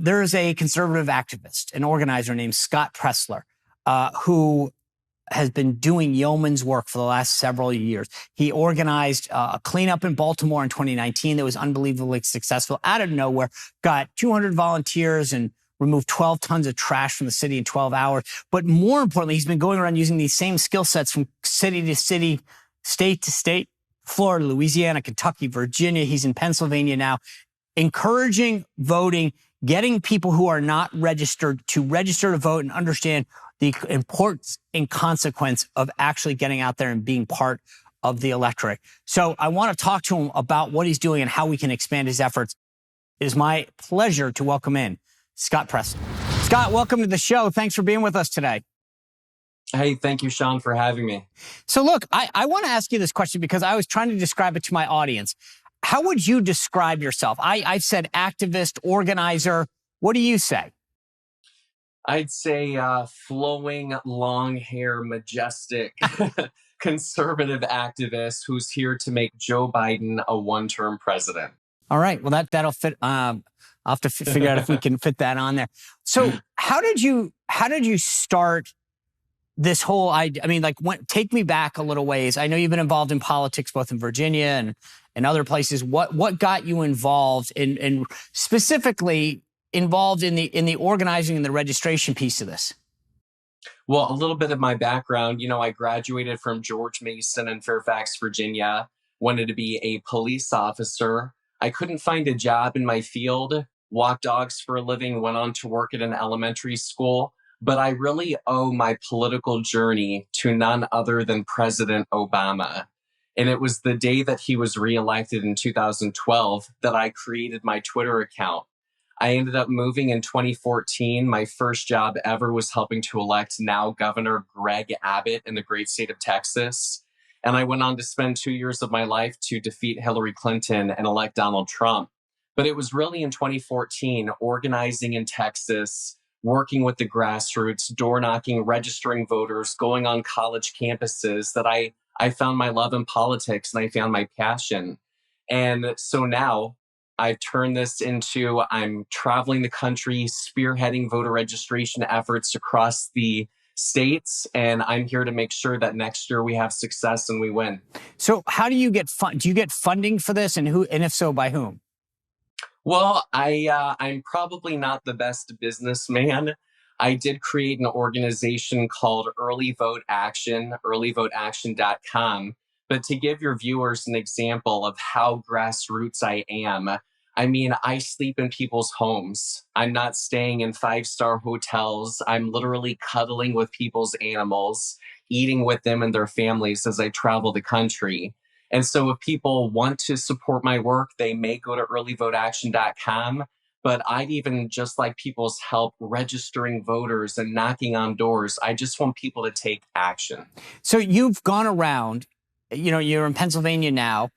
there is a conservative activist, an organizer named Scott Presler, who has been doing yeoman's work for the last several years. He organized a cleanup in Baltimore in 2019 that was unbelievably successful out of nowhere, got 200 volunteers and removed 12 tons of trash from the city in 12 hours. But more importantly, he's been going around using these same skill sets from city to city, state to state, Florida, Louisiana, Kentucky, Virginia. He's in Pennsylvania now, encouraging voting, getting people who are not registered to register to vote and understand the importance and consequence of actually getting out there and being part of the electorate. So I want to talk to him about what he's doing and how we can expand his efforts. It is my pleasure to welcome in Scott Presler. Scott, welcome to the show. Thanks for being with us today. Hey, thank you, Sean, for having me. So look, I want to ask you this question because I was trying to describe it to my audience. How would you describe yourself? I've said activist, organizer. What do you say? I'd say flowing, long hair, majestic, conservative activist who's here to make Joe Biden a one-term president. All right. Well, that'll fit. I'll have to figure out if we can fit that on there. So how did you start this whole idea? I mean, take me back a little ways. I know you've been involved in politics, both in Virginia and other places. What got you involved in specifically involved in the organizing and the registration piece of this? Well, a little bit of my background, I graduated from George Mason in Fairfax, Virginia, wanted to be a police officer. I couldn't find a job in my field, walked dogs for a living, went on to work at an elementary school. But I really owe my political journey to none other than President Obama. And it was the day that he was reelected in 2012 that I created my Twitter account. I ended up moving in 2014. My first job ever was helping to elect now Governor Greg Abbott in the great state of Texas. And I went on to spend 2 years of my life to defeat Hillary Clinton and elect Donald Trump. But it was really in 2014, organizing in Texas, working with the grassroots, door knocking, registering voters, going on college campuses that I found my love in politics and I found my passion. And so now I've turned this into, I'm traveling the country, spearheading voter registration efforts across the states. And I'm here to make sure that next year we have success and we win. So how do you get do you get funding for this, and if so, by whom? Well, I'm probably not the best businessman. I did create an organization called Early Vote Action, earlyvoteaction.com. But to give your viewers an example of how grassroots I am, I mean, I sleep in people's homes. I'm not staying in five-star hotels. I'm literally cuddling with people's animals, eating with them and their families as I travel the country. And so if people want to support my work, they may go to earlyvoteaction.com. But I'd even just like people's help registering voters and knocking on doors. I just want people to take action. So you've gone around, you're in Pennsylvania now.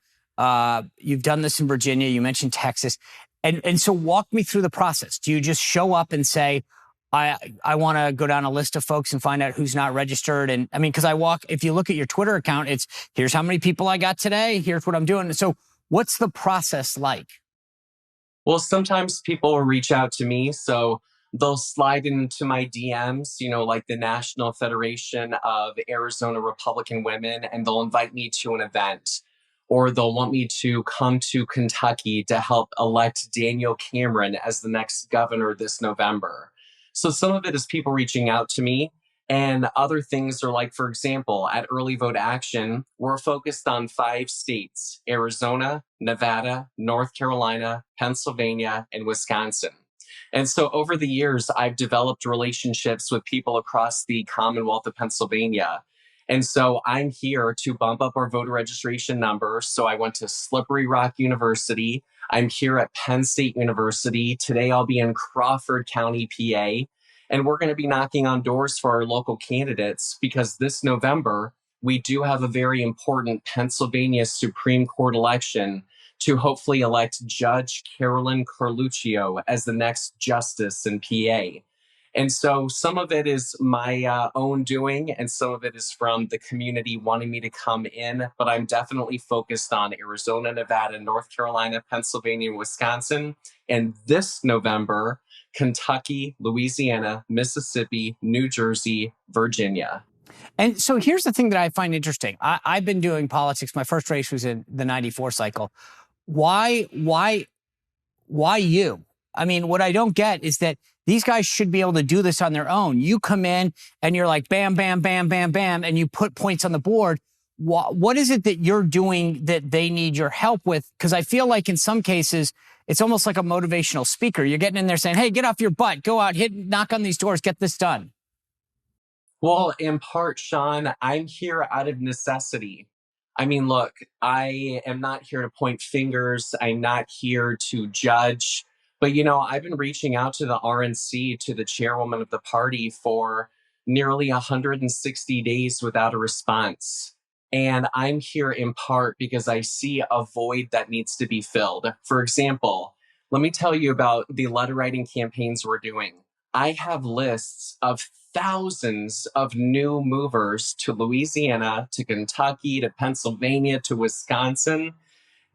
You've done this in Virginia. You mentioned Texas. And so walk me through the process. Do you just show up and say, I want to go down a list of folks and find out who's not registered? And I mean, because if you look at your Twitter account, it's here's how many people I got today. Here's what I'm doing. So what's the process like? Well, sometimes people will reach out to me. So they'll slide into my DMs, like the National Federation of Arizona Republican Women, and they'll invite me to an event. Or they'll want me to come to Kentucky to help elect Daniel Cameron as the next governor this November. So some of it is people reaching out to me, and other things are like, for example, at Early Vote Action, we're focused on 5 states: Arizona, Nevada, North Carolina, Pennsylvania, and Wisconsin. And so over the years, I've developed relationships with people across the Commonwealth of Pennsylvania. And so I'm here to bump up our voter registration numbers. So I went to Slippery Rock University. I'm here at Penn State University. Today I'll be in Crawford County, PA. And we're going to be knocking on doors for our local candidates because this November, we do have a very important Pennsylvania Supreme Court election to hopefully elect Judge Carolyn Carluccio as the next justice in PA. And so some of it is my own doing, and some of it is from the community wanting me to come in. But I'm definitely focused on Arizona, Nevada, North Carolina, Pennsylvania, and Wisconsin. And this November, Kentucky, Louisiana, Mississippi, New Jersey, Virginia. And so here's the thing that I find interesting. I've been doing politics. My first race was in the 94 cycle. Why you? I mean, what I don't get is that these guys should be able to do this on their own. You come in and you're like, bam, bam, bam, bam, bam, and you put points on the board. What is it that you're doing that they need your help with? Because I feel like in some cases, it's almost like a motivational speaker. You're getting in there saying, hey, get off your butt, go out, knock on these doors, get this done. Well, in part, Sean, I'm here out of necessity. I mean, look, I am not here to point fingers. I'm not here to judge. But, I've been reaching out to the RNC, to the chairwoman of the party, for nearly 160 days without a response. And I'm here in part because I see a void that needs to be filled. For example, let me tell you about the letter writing campaigns we're doing. I have lists of thousands of new movers to Louisiana, to Kentucky, to Pennsylvania, to Wisconsin.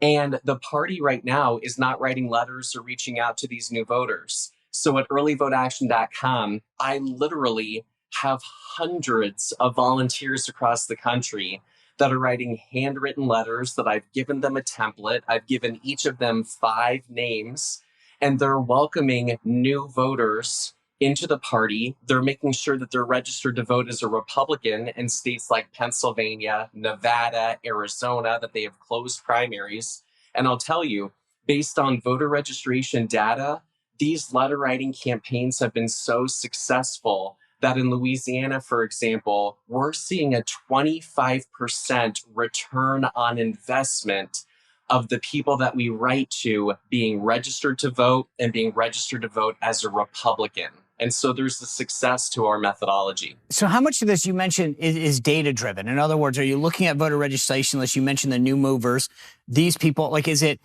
And the party right now is not writing letters or reaching out to these new voters. So at earlyvoteaction.com, I literally have hundreds of volunteers across the country that are writing handwritten letters that I've given them a template. I've given each of them 5 names, and they're welcoming new voters into the party. They're making sure that they're registered to vote as a Republican in states like Pennsylvania, Nevada, Arizona, that they have closed primaries. And I'll tell you, based on voter registration data, these letter writing campaigns have been so successful that in Louisiana, for example, we're seeing a 25% return on investment of the people that we write to being registered to vote and being registered to vote as a Republican. And so there's the success to our methodology. So how much of this you mentioned is data driven? In other words, are you looking at voter registration lists? You mentioned the new movers. These people, like, is it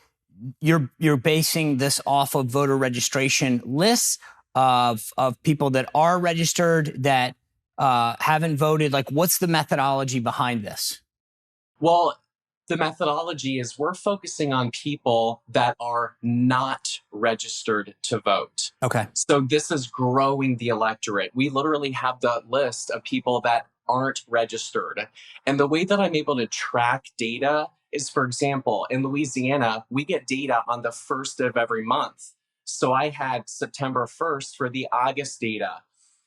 you're basing this off of voter registration lists of people that are registered that haven't voted? Like, what's the methodology behind this? Well, the methodology is we're focusing on people that are not registered to vote. Okay. So this is growing the electorate. We literally have the list of people that aren't registered. And the way that I'm able to track data is, for example, in Louisiana, we get data on the 1st of every month. So I had September 1st for the August data.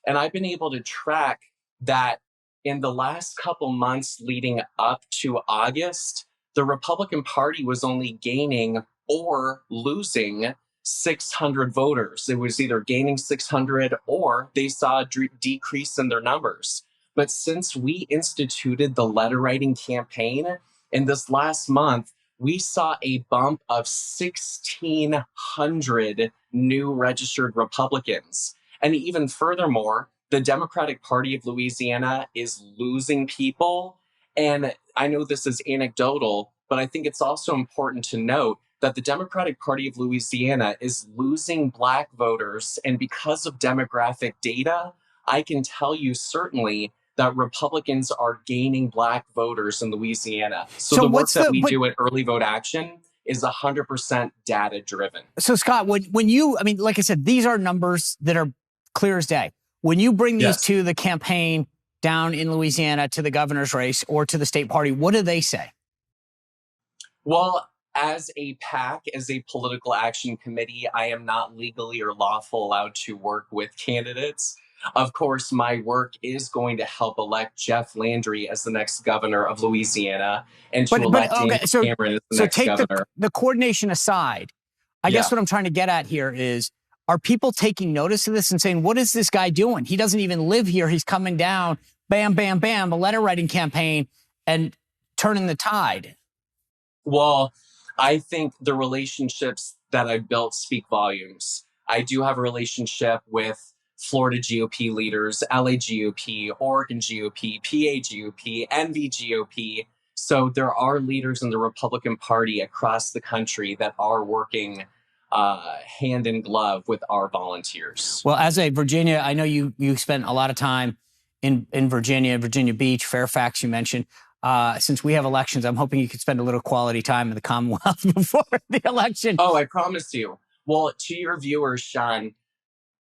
And I've been able to track that in the last couple months leading up to August, the Republican Party was only gaining or losing 600 voters. It was either gaining 600 or they saw a decrease in their numbers. But since we instituted the letter writing campaign in this last month, we saw a bump of 1,600 new registered Republicans. And even furthermore, the Democratic Party of Louisiana is losing people. And I know this is anecdotal, but I think it's also important to note that the Democratic Party of Louisiana is losing Black voters. And because of demographic data, I can tell you certainly that Republicans are gaining Black voters in Louisiana. So the work that we do at Early Vote Action is 100% data driven. So Scott, when you, I mean, like I said, these are numbers that are clear as day. When you bring these to the campaign down in Louisiana, to the governor's race or to the state party, what do they say? Well, as a PAC, as a political action committee, I am not legally or lawful allowed to work with candidates. Of course, my work is going to help elect Jeff Landry as the next governor of Louisiana and to elect Cameron as the next governor. The coordination aside, I guess what I'm trying to get at here is, are people taking notice of this and saying, what is this guy doing? He doesn't even live here. He's coming down, bam, bam, bam, a letter writing campaign and turning the tide. Well, I think the relationships that I've built speak volumes. I do have a relationship with Florida GOP leaders, LA GOP, Oregon GOP, PA GOP, NV GOP. So there are leaders in the Republican Party across the country that are working hand in glove with our volunteers. Well, as a Virginia, I know you spent a lot of time in Virginia Beach, Fairfax, you mentioned. Since we have elections, I'm hoping you could spend a little quality time in the Commonwealth before the election. Oh, I promise you. Well, to your viewers, Sean,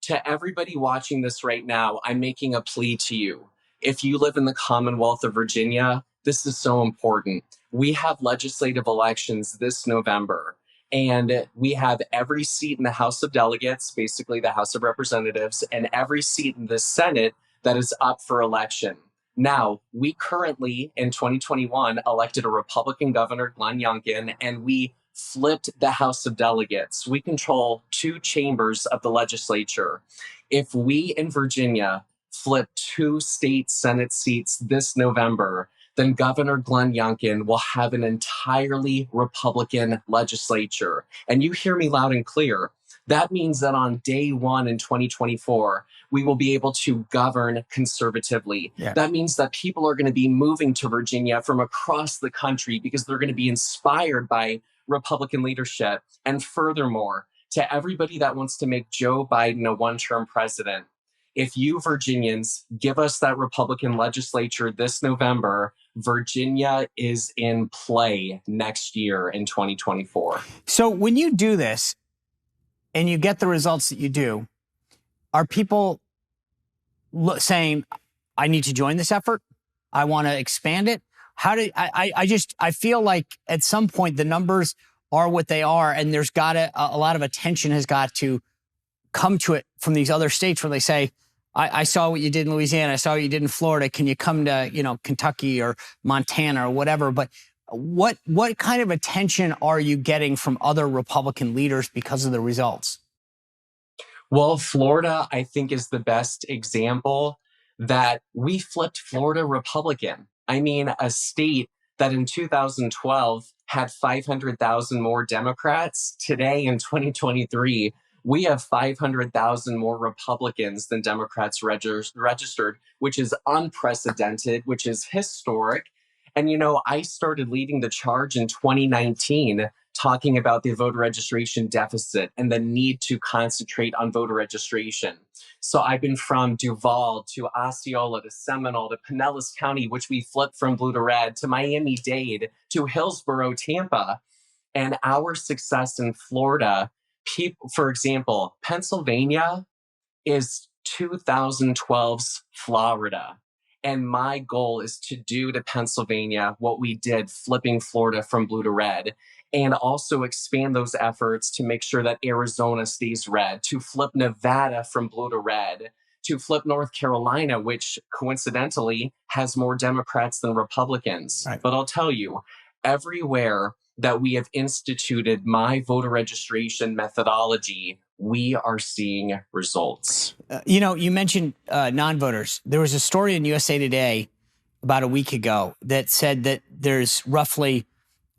To everybody watching this right now, I'm making a plea to you. If you live in the Commonwealth of Virginia, this is so important. We have legislative elections this November, and we have every seat in the House of Delegates, basically the House of Representatives, and every seat in the Senate that is up for election. Now, we currently, in 2021, elected a Republican governor, Glenn Youngkin, and we flipped the House of Delegates. We control two chambers of the legislature. If we in Virginia flip two state Senate seats this November, then Governor Glenn Youngkin will have an entirely Republican legislature. And you hear me loud and clear. That means that on day one in 2024, we will be able to govern conservatively. Yeah. That means that people are going to be moving to Virginia from across the country because they're going to be inspired by Republican leadership. And furthermore, to everybody that wants to make Joe Biden a one-term president, if you Virginians give us that Republican legislature this November, Virginia is in play next year in 2024. So when you do this and you get the results that you do, are people saying, I need to join this effort? I want to expand it? I feel like at some point the numbers are what they are, and there's a lot of attention has got to come to it from these other states where they say, I saw what you did in Louisiana. I saw what you did in Florida. Can you come to, Kentucky or Montana or whatever? But what kind of attention are you getting from other Republican leaders because of the results? Well, Florida, I think, is the best example that we flipped Florida Republican. I mean, a state that in 2012 had 500,000 more Democrats. Today in 2023, we have 500,000 more Republicans than Democrats registered, which is unprecedented, which is historic. And, I started leading the charge in 2019, talking about the voter registration deficit and the need to concentrate on voter registration. So I've been from Duval to Osceola to Seminole to Pinellas County, which we flipped from blue to red, to Miami-Dade to Hillsborough, Tampa. And our success in Florida, for example, Pennsylvania is 2012's Florida. And my goal is to do to Pennsylvania what we did flipping Florida from blue to red, and also expand those efforts to make sure that Arizona stays red, to flip Nevada from blue to red, to flip North Carolina, which coincidentally has more Democrats than Republicans. Right. But I'll tell you, everywhere that we have instituted my voter registration methodology, we are seeing results. You mentioned non-voters. There was a story in USA Today about a week ago that said that there's roughly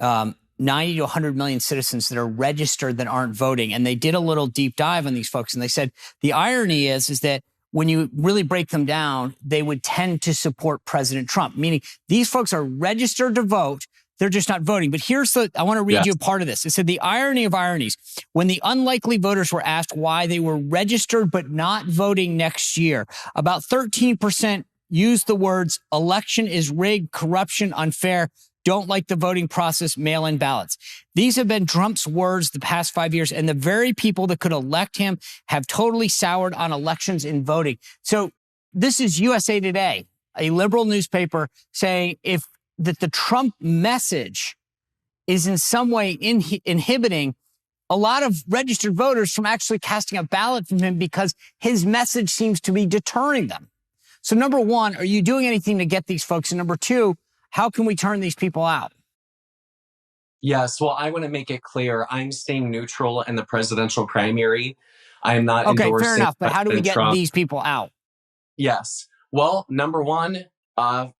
90 to 100 million citizens that are registered that aren't voting. And they did a little deep dive on these folks. And they said the irony is that when you really break them down, they would tend to support President Trump, meaning these folks are registered to vote. They're just not voting. But I want to read you a part of this. It said, the irony of ironies, when the unlikely voters were asked why they were registered but not voting next year, about 13% used the words election is rigged, corruption, unfair, don't like the voting process, mail-in ballots. These have been Trump's words the past 5 years, and the very people that could elect him have totally soured on elections and voting. So this is USA Today, a liberal newspaper, saying that the Trump message is in some way inhibiting a lot of registered voters from actually casting a ballot from him because his message seems to be deterring them. So number one, are you doing anything to get these folks? And number two, how can we turn these people out? Yes, well, I want to make it clear. I'm staying neutral in the presidential primary. I am not Okay, endorsing fair enough. But how do we get Trump. These people out? Yes. Well, number one,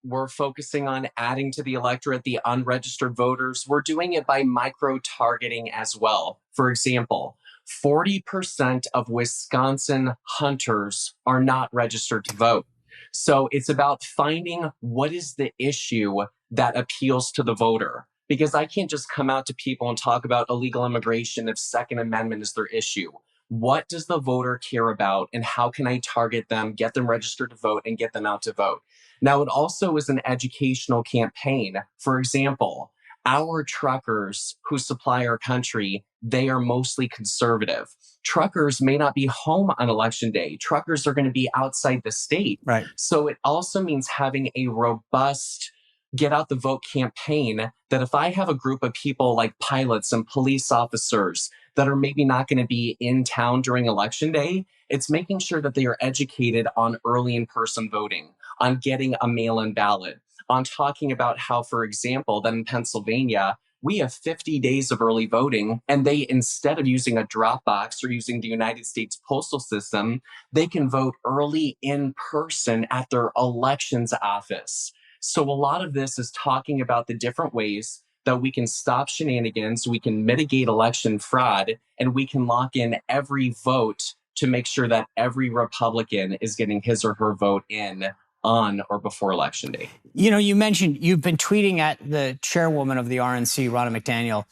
we're focusing on adding to the electorate the unregistered voters. We're doing it by micro-targeting as well. For example, 40% of Wisconsin hunters are not registered to vote. So it's about finding what is the issue that appeals to the voter. Because I can't just come out to people and talk about illegal immigration if Second Amendment is their issue. What does the voter care about, and how can I target them, get them registered to vote, and get them out to vote? Now, it also is an educational campaign. For example, Our truckers who supply our country, they are mostly conservative. Truckers may not be home on election day. Truckers are going to be outside the state. Right. So it also means having a robust get out the vote campaign that if I have a group of people like pilots and police officers that are maybe not going to be in town during election day, it's making sure that they are educated on early in-person voting, on getting a mail-in ballot, on talking about how, for example, that in Pennsylvania, we have 50 days of early voting, and they, instead of using a drop box or using the United States postal system, they can vote early in person at their elections office. So a lot of this is talking about the different ways that we can stop shenanigans, we can mitigate election fraud, and we can lock in every vote to make sure that every Republican is getting his or her vote in on or before election day. You know, you mentioned you've been tweeting at the chairwoman of the RNC, Ronna McDaniel,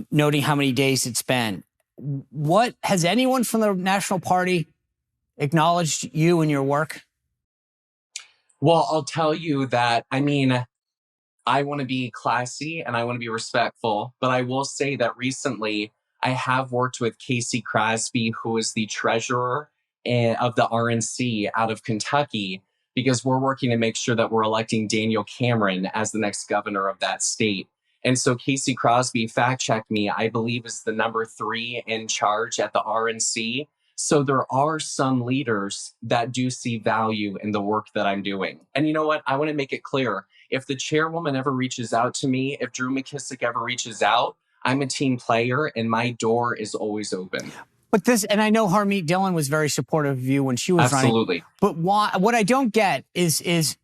noting how many days it's been. What has anyone from the National Party acknowledged you and your work? Well, I'll tell you that, I mean, I want to be classy and I want to be respectful, but I will say that recently I have worked with Casey Crosby, who is the treasurer of the RNC out of Kentucky, because we're working to make sure that we're electing Daniel Cameron as the next governor of that state. And so Casey Crosby fact-checked me, I believe is the number 3 in charge at the RNC. So there are some leaders that do see value in the work that I'm doing. And you know what? I want to make it clear. If the chairwoman ever reaches out to me, if Drew McKissick ever reaches out, I'm a team player and my door is always open. But this, and I know Harmeet Dillon was very supportive of you when she was running. Absolutely. But what I don't get is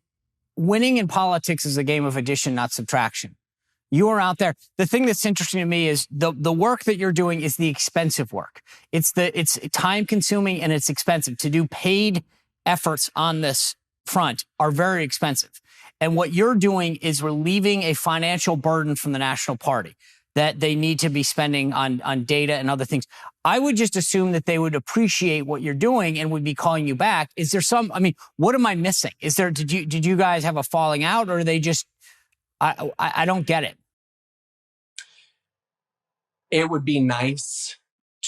winning in politics is a game of addition, not subtraction. You are out there. The thing that's interesting to me is the work that you're doing is the expensive work. It's time consuming and it's expensive. To do paid efforts on this front are very expensive. And what you're doing is relieving a financial burden from the National Party that they need to be spending on data and other things. I would just assume that they would appreciate what you're doing and would be calling you back. Is there I mean, what am I missing? Did you guys have a falling out, or are they just, I don't get it. It would be nice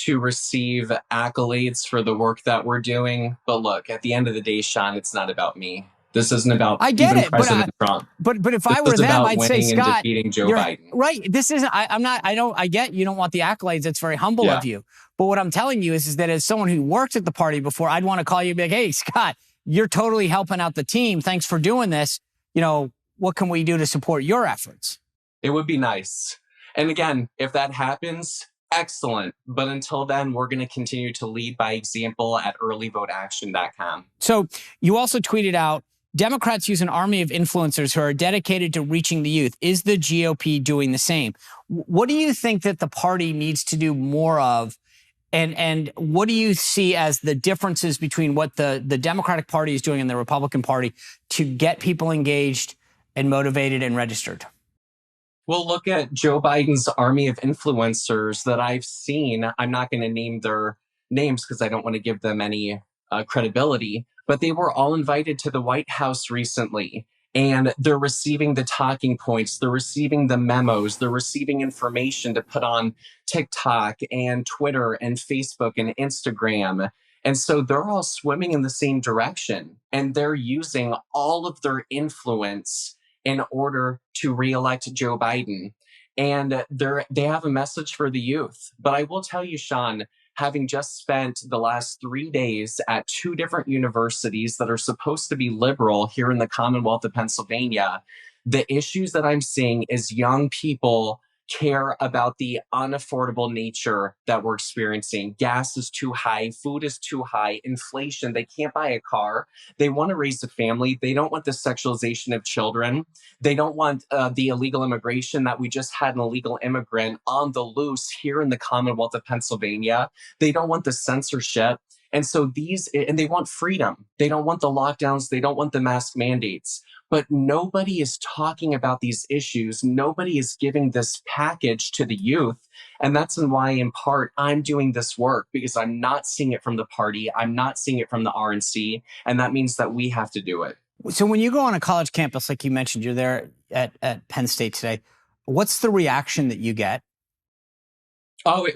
to receive accolades for the work that we're doing. But look, at the end of the day, Sean, it's not about me. This isn't about President Trump. But if I were them, I'd say, Scott, defeating Joe Biden. Right. This isn't, I get you don't want the accolades. It's very humble of you. But what I'm telling you is that as someone who worked at the party before, I'd want to call you and be like, hey, Scott, you're totally helping out the team. Thanks for doing this. You know, what can we do to support your efforts? It would be nice. And again, if that happens, excellent. But until then, we're going to continue to lead by example at earlyvoteaction.com. So you also tweeted out, Democrats use an army of influencers who are dedicated to reaching the youth. Is the GOP doing the same? What do you think that the party needs to do more of? And what do you see as the differences between what the Democratic Party is doing and the Republican Party to get people engaged and motivated and registered? Well, look at Joe Biden's army of influencers that I've seen. I'm not going to name their names because I don't want to give them any credibility, but they were all invited to the White House recently, and they're receiving the talking points, they're receiving the memos, they're receiving information to put on TikTok and Twitter and Facebook and Instagram. And so they're all swimming in the same direction, and they're using all of their influence in order to reelect Joe Biden. And they have a message for the youth. But I will tell you, Sean, having just spent the last 3 days at 2 different universities that are supposed to be liberal here in the Commonwealth of Pennsylvania, the issues that I'm seeing is young people care about the unaffordable nature that we're experiencing. Gas is too high, food is too high, inflation, they can't buy a car. They want to raise a family. They don't want the sexualization of children. They don't want the illegal immigration that we just had an illegal immigrant on the loose here in the Commonwealth of Pennsylvania. They don't want the censorship. And so they want freedom. They don't want the lockdowns. They don't want the mask mandates. But nobody is talking about these issues. Nobody is giving this package to the youth. And that's why, in part, I'm doing this work, because I'm not seeing it from the party. I'm not seeing it from the RNC. And that means that we have to do it. So when you go on a college campus, like you mentioned, you're there at Penn State today. What's the reaction that you get? Oh,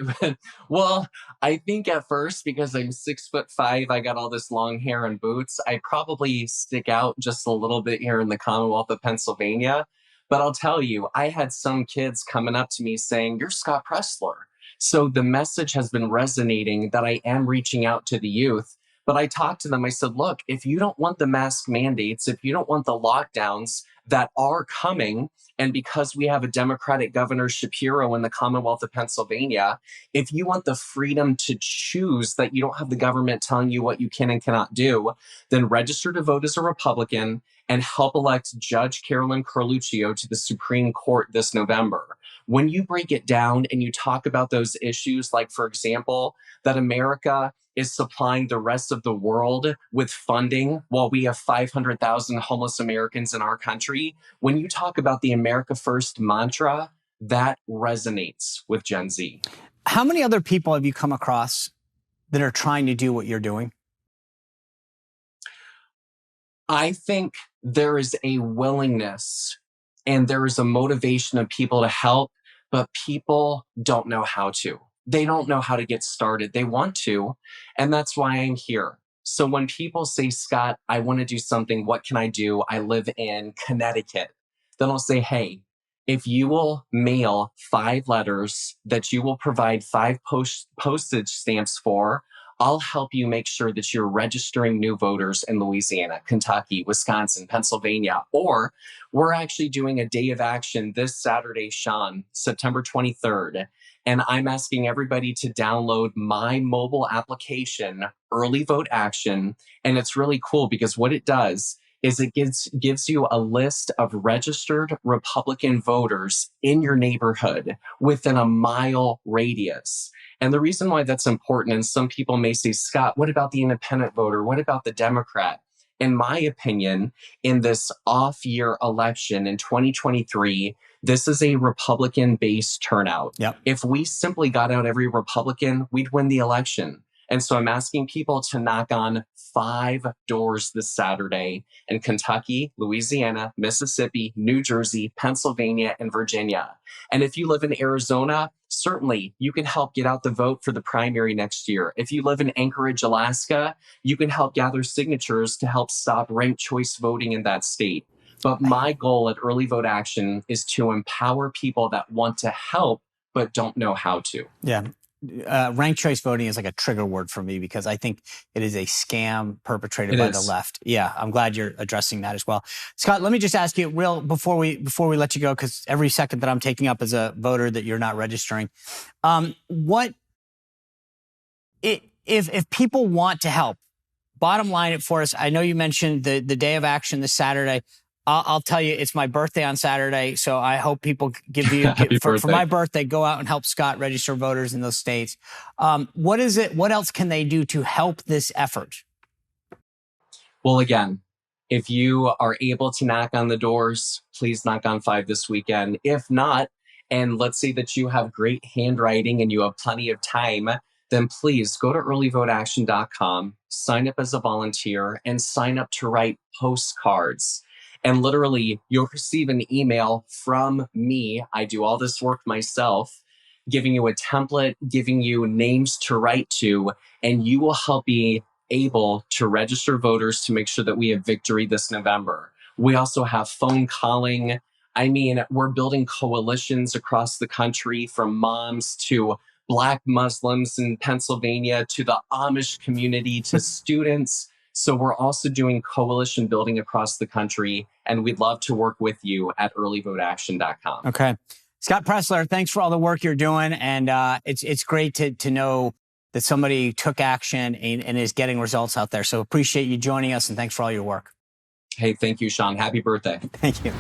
well, I think at first, because I'm 6'5", I got all this long hair and boots, I probably stick out just a little bit here in the Commonwealth of Pennsylvania. But I'll tell you, I had some kids coming up to me saying, "You're Scott Presler." So the message has been resonating that I am reaching out to the youth. But I talked to them, I said, look, if you don't want the mask mandates, if you don't want the lockdowns that are coming, and because we have a Democratic Governor Shapiro in the Commonwealth of Pennsylvania, if you want the freedom to choose that you don't have the government telling you what you can and cannot do, then register to vote as a Republican and help elect Judge Carolyn Carluccio to the Supreme Court this November. When you break it down and you talk about those issues, like, for example, that America is supplying the rest of the world with funding while we have 500,000 homeless Americans in our country, when you talk about the America First mantra, that resonates with Gen Z. How many other people have you come across that are trying to do what you're doing? I think there is a willingness and there is a motivation of people to help, but people don't know how to. They don't know how to get started. They want to, and that's why I'm here. So when people say, Scott, I want to do something, what can I do? I live in Connecticut. Then I'll say, hey, if you will mail 5 letters that you will provide 5 postage stamps for, I'll help you make sure that you're registering new voters in Louisiana, Kentucky, Wisconsin, Pennsylvania. Or we're actually doing a day of action this Saturday, Sean, September 23rd. And I'm asking everybody to download my mobile application, Early Vote Action. And it's really cool because what it does is it gives you a list of registered Republican voters in your neighborhood within a mile radius. And the reason why that's important, and some people may say, Scott, what about the independent voter? What about the Democrat? In my opinion, in this off-year election in 2023, this is a Republican-based turnout. Yep. If we simply got out every Republican, we'd win the election. And so I'm asking people to knock on 5 doors this Saturday in Kentucky, Louisiana, Mississippi, New Jersey, Pennsylvania, and Virginia. And if you live in Arizona, certainly you can help get out the vote for the primary next year. If you live in Anchorage, Alaska, you can help gather signatures to help stop ranked choice voting in that state. But my goal at Early Vote Action is to empower people that want to help but don't know how to. Yeah. Ranked choice voting is like a trigger word for me because I think it is a scam perpetrated by the left. Yeah, I'm glad you're addressing that as well. Scott, let me just ask you real before we let you go, because every second that I'm taking up as a voter that you're not registering, if people want to help, bottom line it for us. I know you mentioned the day of action this Saturday. I'll tell you, it's my birthday on Saturday, so I hope people for my birthday, go out and help Scott register voters in those states. What is it? What else can they do to help this effort? Well, again, if you are able to knock on the doors, please knock on 5 this weekend. If not, and let's say that you have great handwriting and you have plenty of time, then please go to earlyvoteaction.com, sign up as a volunteer, and sign up to write postcards. And literally, you'll receive an email from me. I do all this work myself, giving you a template, giving you names to write to, and you will help be able to register voters to make sure that we have victory this November. We also have phone calling. I mean, we're building coalitions across the country, from moms to Black Muslims in Pennsylvania to the Amish community to students. So we're also doing coalition building across the country, and we'd love to work with you at earlyvoteaction.com. Okay. Scott Presler, thanks for all the work you're doing. And it's great to know that somebody took action and is getting results out there. So appreciate you joining us, and thanks for all your work. Hey, thank you, Sean. Happy birthday. Thank you.